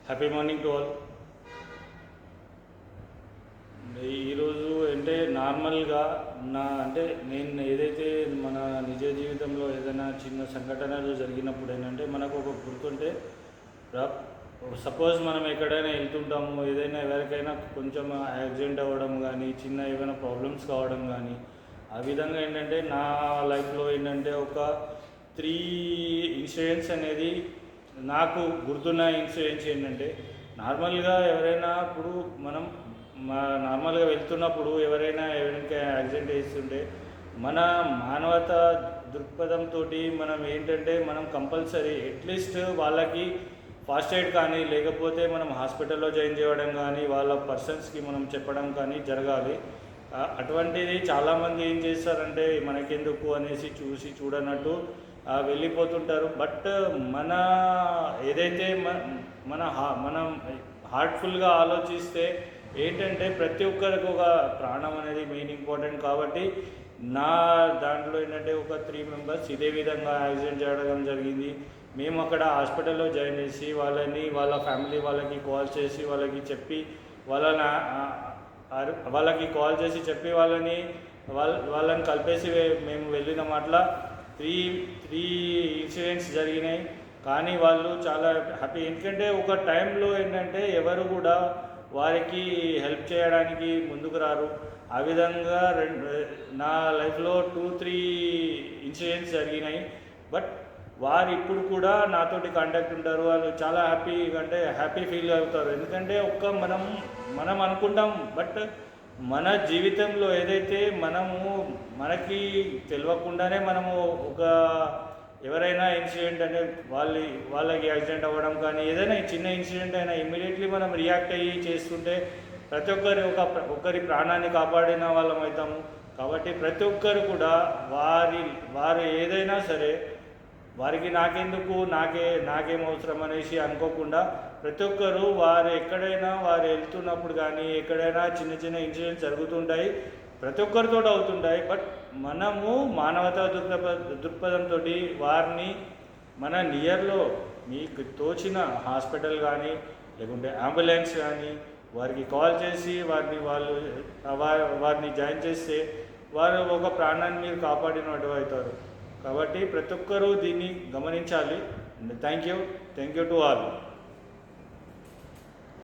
Happy morning to all. ఈరోజు అంటే నార్మల్గా నేను ఏదైతే మన నిజ జీవితంలో ఏదైనా చిన్న సంఘటనలు జరిగినప్పుడు ఏంటంటే మనకు ఒక గుర్తుంటే సపోజ్ మనం ఎక్కడైనా వెళ్తుంటాము, ఏదైనా ఎవరికైనా కొంచెం యాక్సిడెంట్ అవ్వడం కానీ, చిన్న ఏమైనా ప్రాబ్లమ్స్ కావడం కానీ, ఆ విధంగా ఏంటంటే నా లైఫ్లో ఏంటంటే ఒక 3 ఇన్సిడెంట్స్ అనేది నాకు గుర్తున్న ఇన్సిడెంట్స్ ఏంటంటే, నార్మల్గా ఎవరైనా ఇప్పుడు మనం నార్మల్గా వెళ్తున్నప్పుడు ఎవరైనా యాక్సిడెంట్ చేస్తుంటే మన మానవత దృక్పథంతో మనం ఏంటంటే మనం కంపల్సరీ అట్లీస్ట్ వాళ్ళకి ఫాస్ట్ ఎయిడ్ కానీ, లేకపోతే మనం హాస్పిటల్లో జాయిన్ చేయడం కానీ, వాళ్ళ పర్సన్స్కి మనం చెప్పడం కానీ జరగాలి. అటువంటిది చాలామంది ఏం చేస్తారంటే మనకెందుకు అనేసి చూడనట్టు వెళ్ళిపోతుంటారు. బట్ మన ఏదైతే మనం హార్ట్ఫుల్గా ఆలోచిస్తే ఏంటంటే ప్రతి ఒక్కరికి ఒక ప్రాణం అనేది మెయిన్ ఇంపార్టెంట్. కాబట్టి నా దాంట్లో ఏంటంటే ఒక 3 మెంబర్స్ ఇదే విధంగా యాక్సిడెంట్ జరగడం జరిగింది. మేము అక్కడ హాస్పిటల్లో జాయిన్ చేసి వాళ్ళ ఫ్యామిలీ వాళ్ళకి కాల్ చేసి వాళ్ళని కలిపేసి మేము వెళ్ళిన మాటల 3 ఇన్సిడెంట్స్ జరిగినాయి. కానీ వాళ్ళు చాలా హ్యాపీ, ఎందుకంటే ఒక టైంలో ఏంటంటే ఎవరు కూడా వారికి హెల్ప్ చేయడానికి ముందుకు రారు. ఆ విధంగా నా లైఫ్లో 2-3 ఇన్సిడెంట్స్ జరిగినాయి. బట్ వారు ఇప్పుడు కూడా నాతోటి కాంటాక్ట్ ఉంటారు. వాళ్ళు చాలా హ్యాపీ ఫీల్ అవుతారు. ఎందుకంటే మనం అనుకుంటాం, బట్ మన జీవితంలో ఏదైతే మనకి తెలియకుండానే మనము ఎవరైనా ఇన్సిడెంట్ అంటే వాళ్ళకి యాక్సిడెంట్ అవ్వడం కానీ, ఏదైనా చిన్న ఇన్సిడెంట్ అయినా ఇమ్మీడియట్లీ మనం రియాక్ట్ అయ్యి చేస్తుంటే ప్రతి ఒక్కరి ప్రాణాన్ని కాపాడిన వాళ్ళం అవుతాము. కాబట్టి ప్రతి ఒక్కరు కూడా వారు ఏదైనా సరే వారికి నాకెందుకు, నాకేం అవసరం అనేసి అనుకోకుండా ప్రతి ఒక్కరు వారు వెళ్తున్నప్పుడు కానీ ఎక్కడైనా చిన్న చిన్న ఇన్సిడెంట్స్ జరుగుతుంటాయి, ప్రతి ఒక్కరితో అవుతుంటాయి. బట్ మనము మానవతా దృక్పథంతో వారిని మన నియర్లో మీకు తోచిన హాస్పిటల్ కానీ, లేకుంటే అంబులెన్స్ కానీ వారికి కాల్ చేసి వారిని జాయిన్ చేస్తే వారు ఒక ప్రాణాన్ని మీరు కాపాడినట్టు అవుతారు. కాబట్టి ప్రతి ఒక్కరూ దీన్ని గమనించాలి. Thank you to all.